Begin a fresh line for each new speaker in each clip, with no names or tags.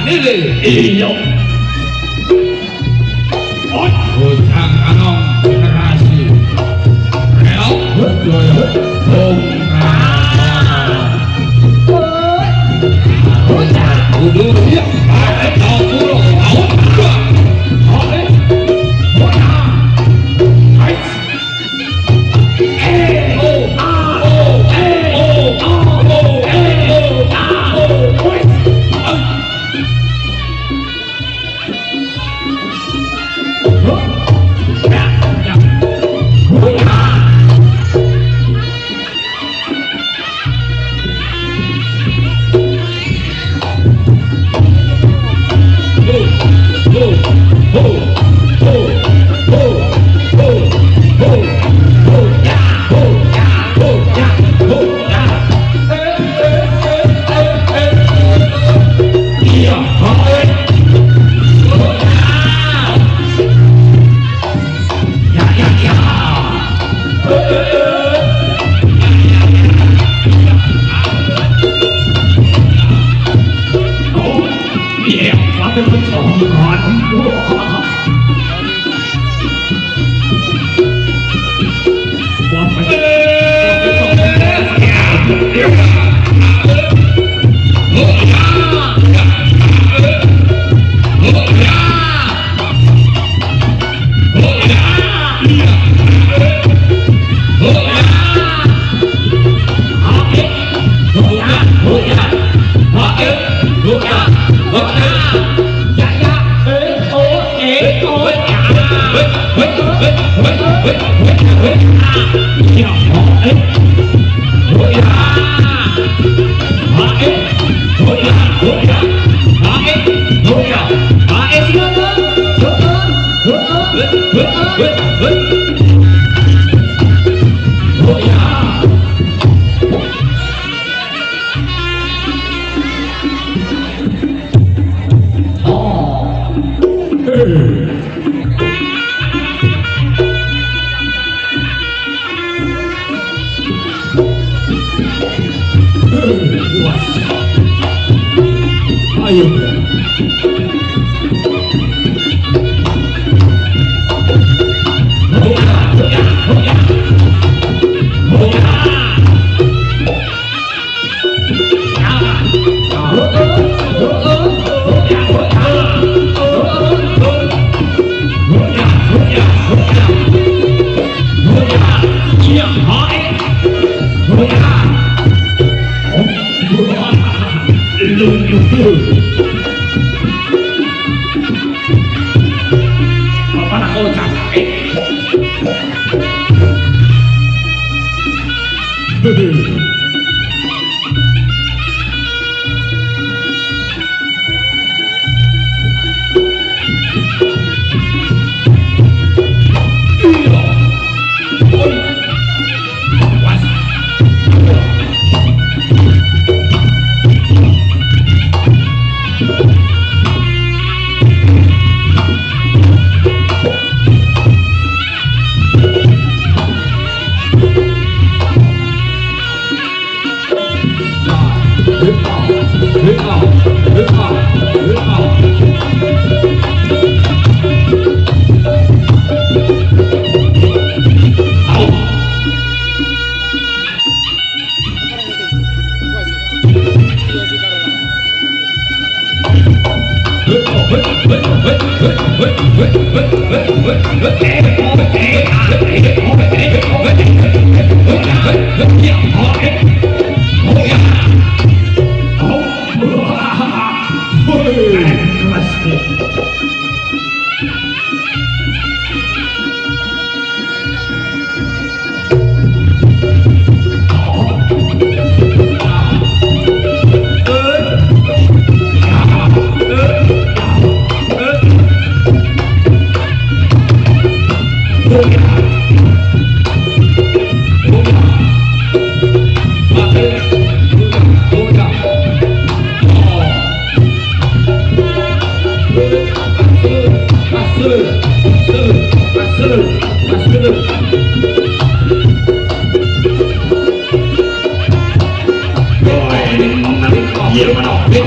Iyo. Bocah kanong generasi reok joyo bocah kudu ya arep tau pulo tahun dua oke bocah hai
Nhiều mà nó biết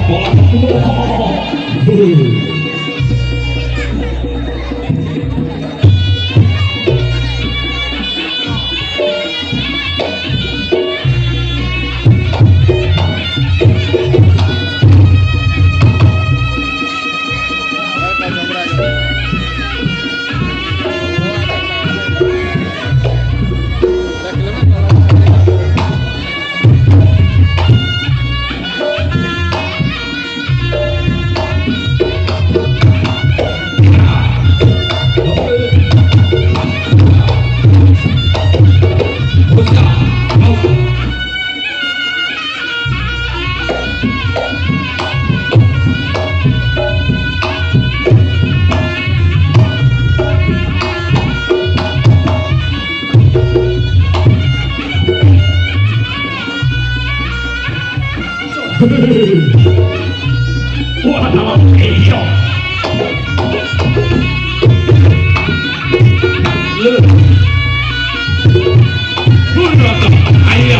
我他妈没笑。哎呀，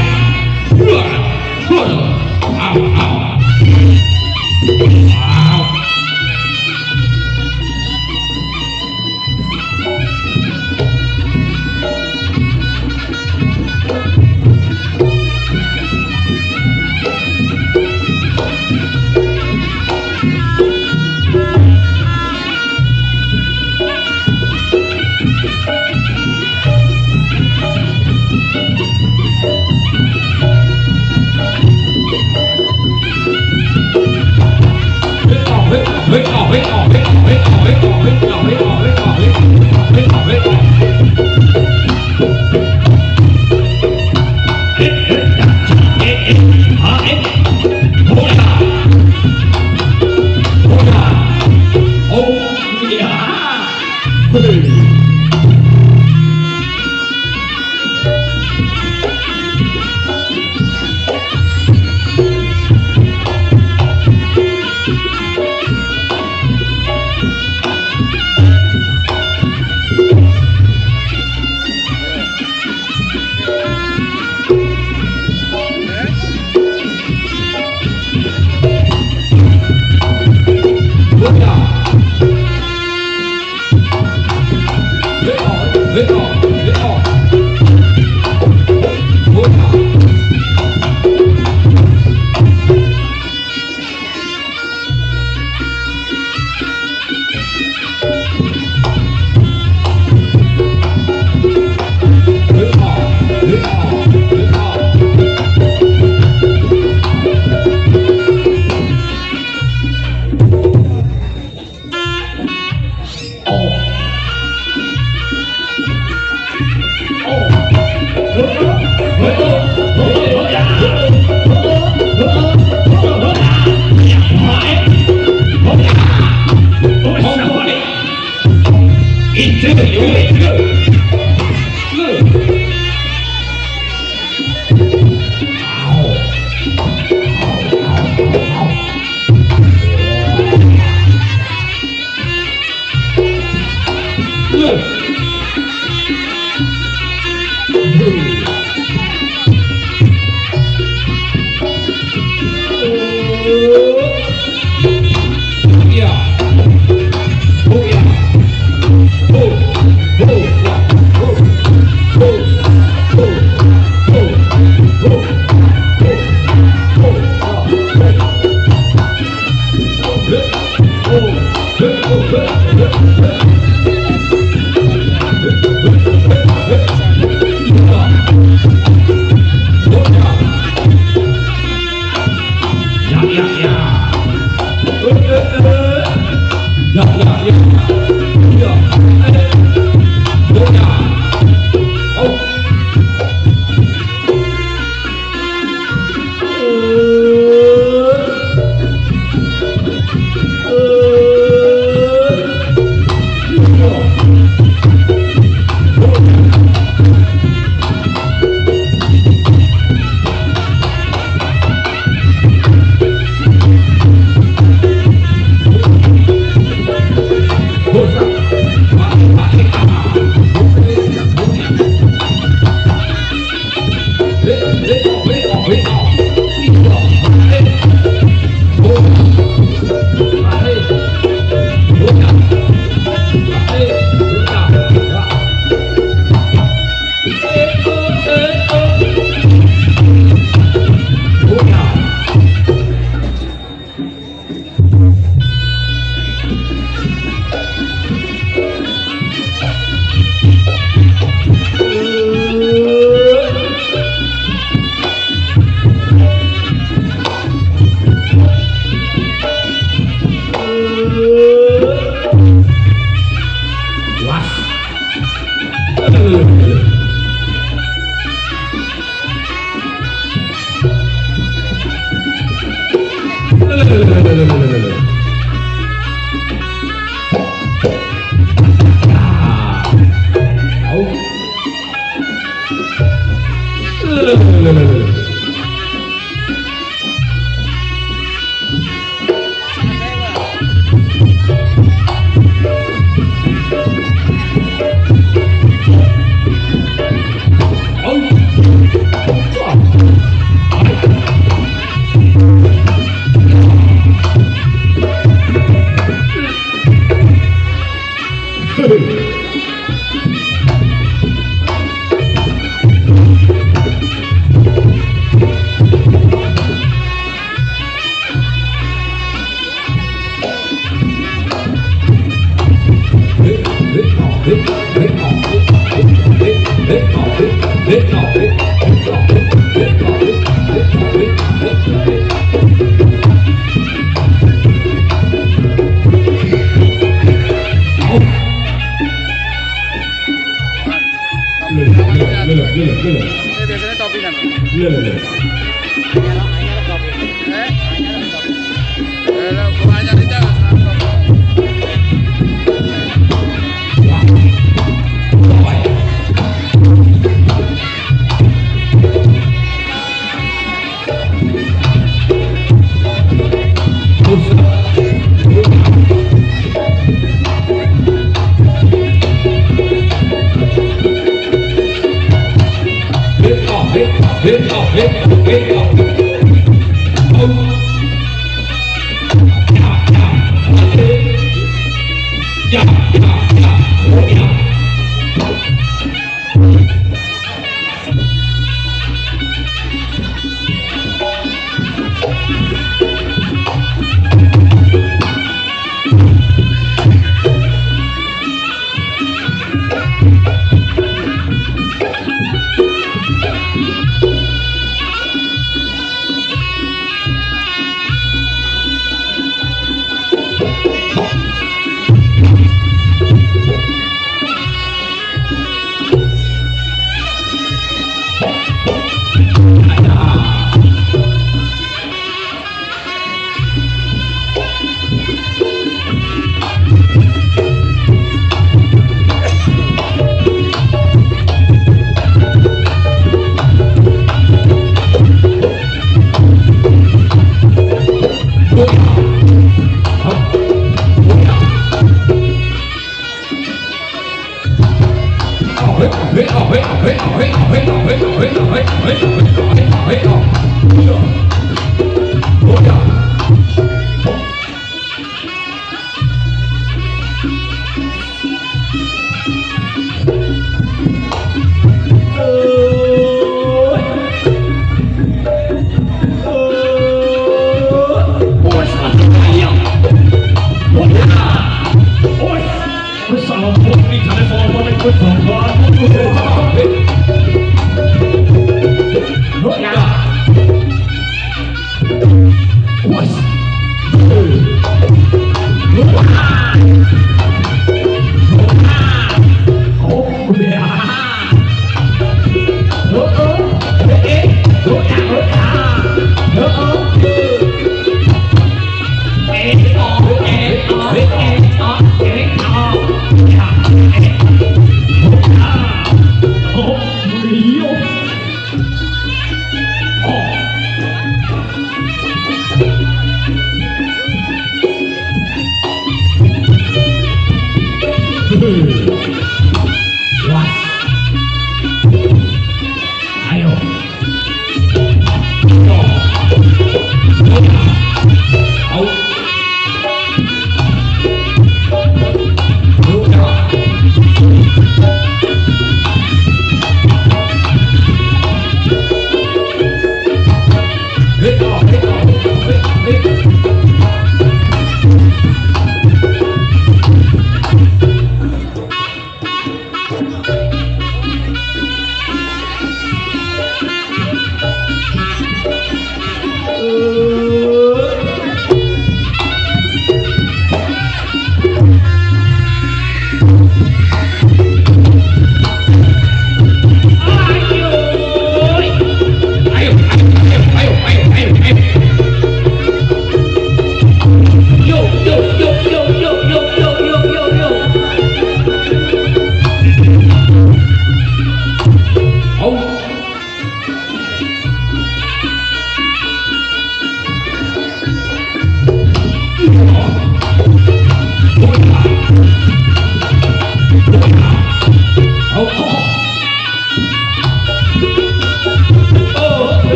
Biasanya topi kan?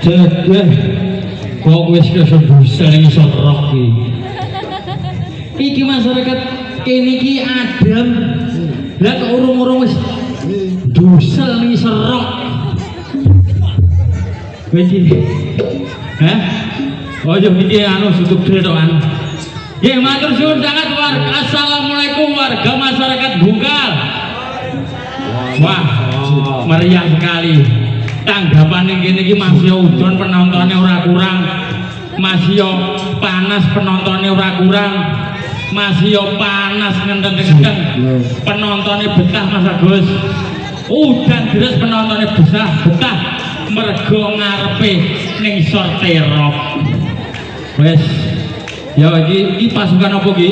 Jedeh kok wis kesebusan yang iso rock iki masyarakat kene iki adem lah kok urung-urung wis dusel ning iso rock iki hah oh yo iki anu tutup dhewean nggih matur suwun sangat warga. Assalamualaikum warga masyarakat Bungkal. Wah meriah sekali tanggapan yang gini masih udon penontonnya ora kurang, masih panas penontonnya ora kurang, masih panas ngenteng-ngenteng penontonnya betah Mas Agus. Udan deres penontonnya betah mergo ngarepe ning sorterok. Wes ya iki pasukan apa iki?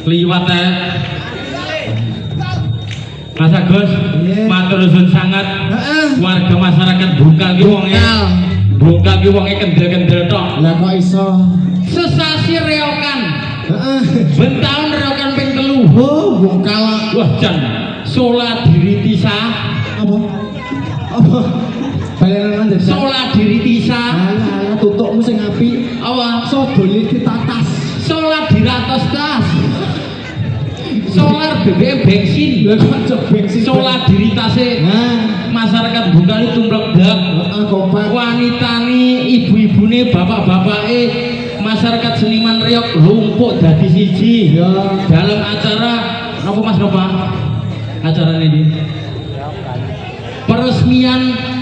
Liwat Mas Agus, matur nuwun sangat. Warga masyarakat Bungkal ki wonge Bungkal ki wonge kendel-kendel tok.
Lah kok iso?
Sesasi reokan. Ben taun reokan ping 3.
Oh, Bungkal.
Wah, jan sola diri tisa.
Apa? Balenan aja.
Sola diri tisa.
Alah, tutukmu sing apik.
Apa?
Sodole ditatas.
Sola diratos tas. Solar BBM bensin.
Lah kok cok bensin.
Sola diri tase.
Nah,
masyarakat Bungkal itu meledak.
kompak.
Wanitane, ibu-ibune, bapak-bapake, masyarakat seniman reok lumpuk dadi siji.
Ya.
Dalam acara apa Mas Nova? Acara ini peresmian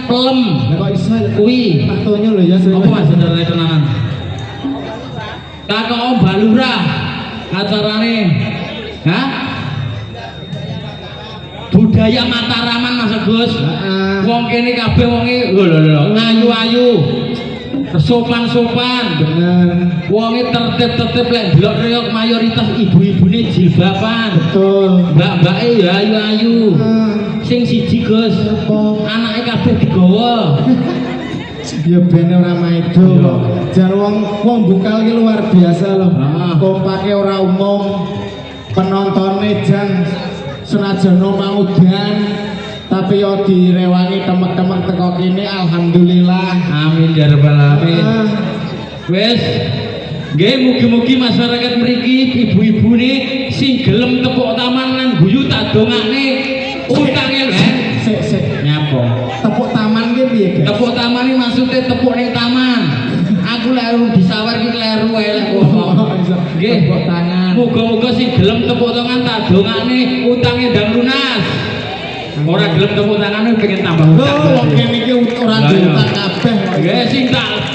film
Lah kok iso?
kuwi
Taktonya lho ya.
apa Mas saudara tenanan? Kakak Balura acarane hah? Budaya Mataraman Mas Agus. Wong kene kabeh wonge lho ayu-ayu. Sopan-sopan.
Bener.
Wonge tertib-tertib lek delok reok mayoritas ibu-ibune jilbaban.
Betul.
Mbak-mbake ya ayu-ayu. Sing siji Gus, anake kabeh digawa.
Ya ben ora maido kok. Jar wong Bungkal ki luar biasa loh. Kompake ora umum. Penontonnya jan senajan mau udan tapi yo direwangi temek-temek teko kene alhamdulillah.
Amin ya rabbal alamin. Wes nggih mugi-mugi masyarakat mriki ibu-ibune sing gelem tepuk taman lan guyu tak dongakne utange lho.
Sik
Nyapa?
tepuk taman ki piye, Guys?
Tepuk taman iki maksude tepuk ning taman. Aku lek disawar ki kleru ae lek ngomong. Nggih,
Tepuk tangan.
muga-muga sing gelem tepuk tangan tak dongakne utange ndang lunas. Ora gelem tepuk tangane pengen tambah utang.
Lho, wong kene iki ora diutang kabeh.
Nggih,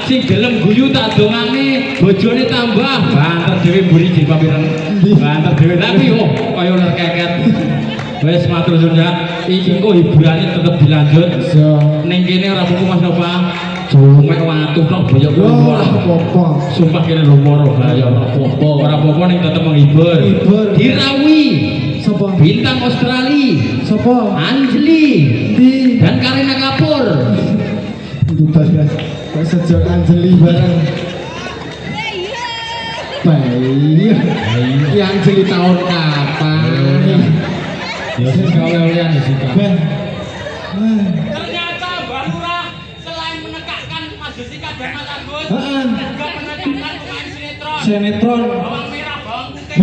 sing gelem guyu tak dongane bojone tambah banter dhewe mburi jilbab pirang. Banter dhewe tapi kaya ora keket. Wes matur suwun iki kok hiburane tetep dilanjut. Ning kene ora apa-apa Mas Nova. Jomek watu tok boyok ora
apa-apa.
Sumpah kene lho moro bahaya ora apa-apa. Ora apa-apa ning tetep menghibur. Dirawi.
Sopo?
Bintang Australia.
Sopo?
Anjli.
Di
Dan Karina Kapur.
Kok sejak Anjeli bareng. Bayi. Ki Anjeli tahun kapan?
Ya sing gawe-gawean ya sing.
Ternyata Mbak Lurah selain menegakkan Mas Jessica dan Mas Agus
Heeh.
juga menegakkan pemain sinetron
Sinetron.
bawang merah bawang putih.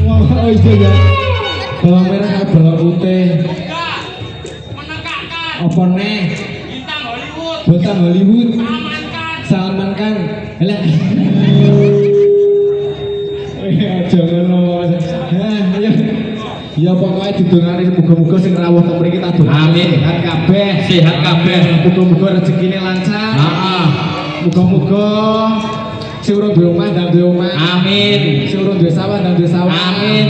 Oh iya ya. Bawang merah karo bawang putih.
Juga menegakkan
Apa neh?
bintang Hollywood
Bintang Hollywood.
amankan
Salman Khan. Lah. Aja ngono. Ya pokoknya didongani muga-muga sing rawuh teng mriki tak dongani.
Amin.
Sehat kabeh.
Sehat kabeh.
Muga-muga rezekine lancar.
Heeh.
Muga-muga sing urung duwe omah ndang duwe omah.
Amin.
Sing urung duwe sawah ndang duwe sawah.
Amin.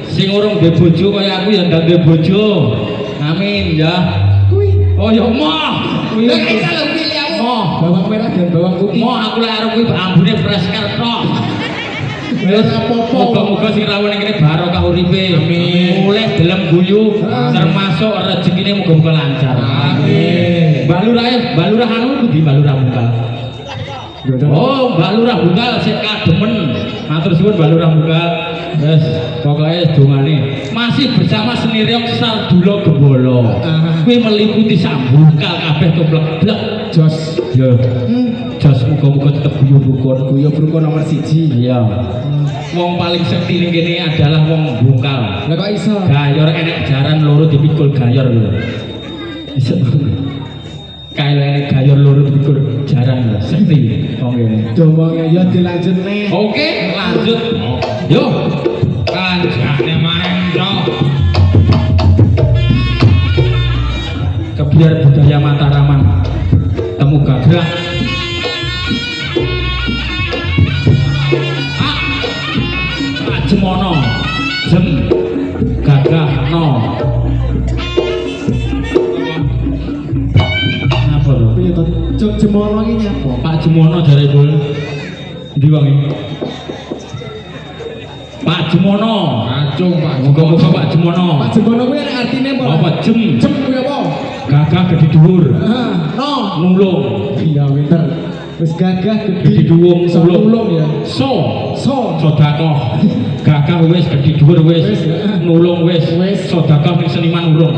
Sing urung duwe bojo kaya aku ya ndak duwe bojo. Amin ya. Oh ya moh. Kuwi
Lah kaya lho pilih aku.
moh.
Bawang merah dan bawang putih.
Moh aku lek arep kuwi ambune fresh tok.
Wis apa-apa.
Moga-moga sing rawuh ning kene barokah uripe.
Amin.
Mulih gelem guyu termasuk rezekine muga-muga lancar.
Amin.
Mbak Lurah anu di Mbak Lurah Bungkal. Oh, Mbak Lurah Bungkal sik kademen. Matur suwun Mbak Lurah Bungkal. Wes, pokoke dongane masih bersama Seniryong Sardula Gembala. Kuwi meliputi sambungkal kabeh tumplek-blek.
Jos.
Ya. Jos muga-muga tetep guyub rukun.
Guyub rukun nomor 1.
Iya. Wong paling sekti ning kene adalah wong bungkal.
Lah kok iso?
Gayor enek jaran loro dipikul gayor lho. Iso. Kae enek gayor loro dipikul jaran lho. Sekti wong kene.
Domongnya ya dilanjutne.
Oke, lanjut. Yo. Kanjane Mahendra. Kebiar budaya Mataraman. Temu gagrah. Jemono jem gagah no apa lho
Piye to? Cuk Jemono iki nyapa?
Pak Jemono jare bol ndi wong iki Pak Jemono acung Pak muga-muga Pak Jemono
Pak Jemono kuwi ana artine apa?
Jem
Jem kuwi apa?
gagah gede dhuwur
No
nulung
iya winter wis gagah
gede dhuwur
nulung ya
so
so
sedekah gagah wis gede dhuwur wis nulung wis sedekah ning seniman urung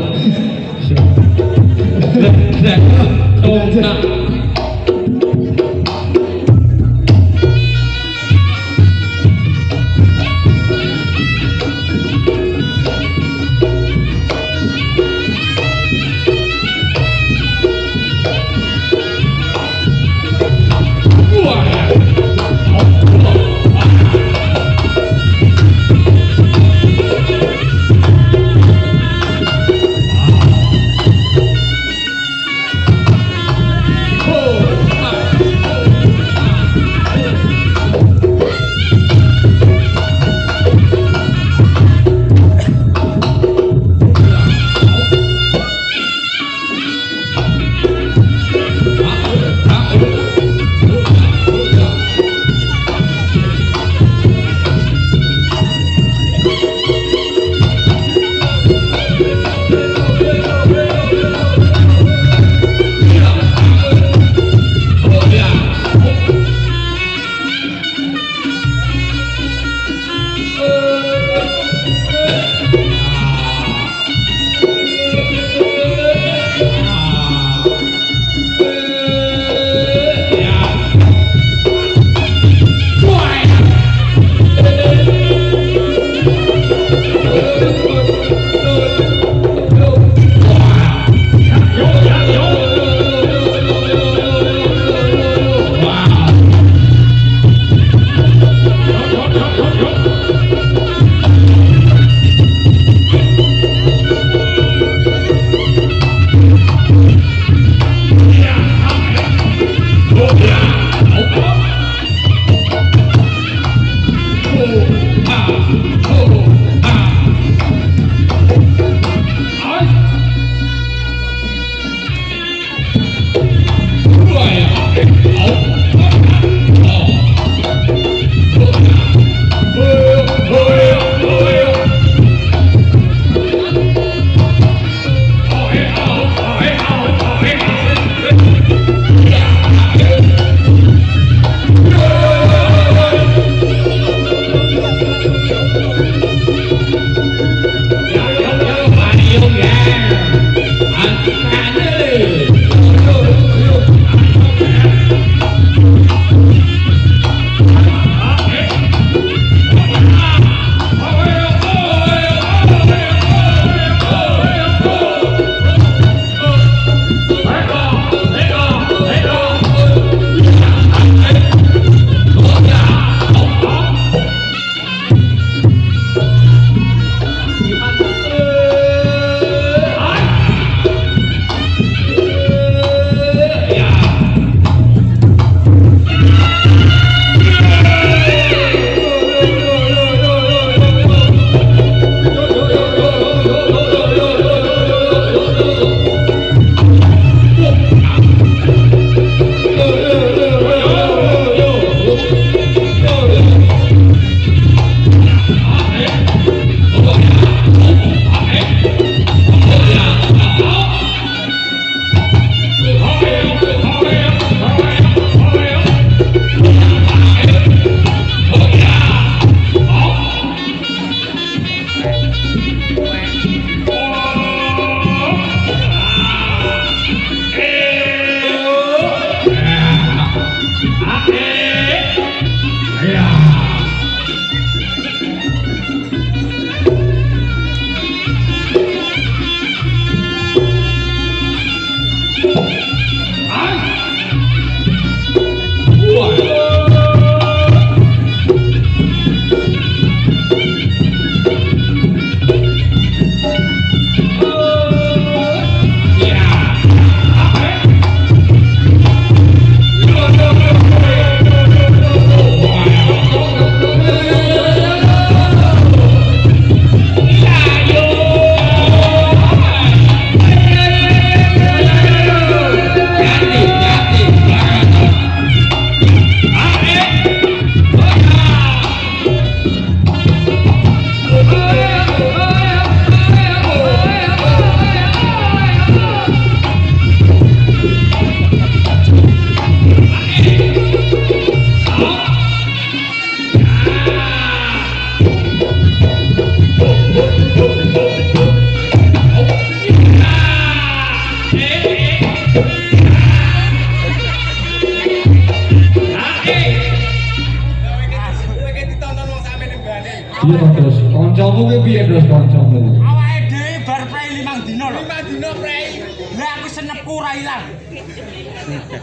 Iya terus, koncomu ki piye terus koncomu?
Awake dhewe bar prei 5 dina lho. 5 dina prei. Lah aku senepku ora ilang.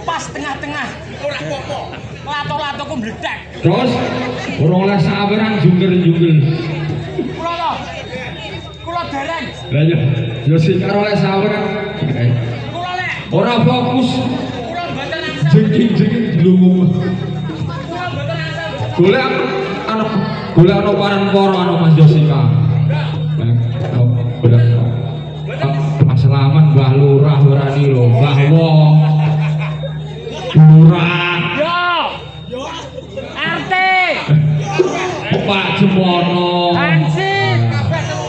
Pas tengah-tengah ora apa-apa. Lato-latoku mledek.
Terus ora oleh saweran jungkel-jungkel.
Kula lho. Kula dereng.
Lah yo sing karo oleh saweran.
Kula lek
Ora fokus.
kula mboten angsal.
Jengking-jengking dilungu.
Kula mboten angsal.
Golek ana paran-para ana Mas Josika. Golek. Selamat Mbah Lurah Lurani lho, Mbah Wong. Lurah.
Yo. RT.
Pak Jemono.
Hansip.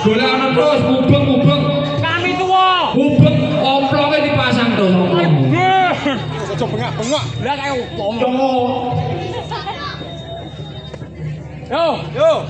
Golek ana terus mubeng-mubeng.
Kami tuwa.
Mubeng omploke dipasang terus omploke.
Aja bengak-bengak. Lah kaya opo. Yo.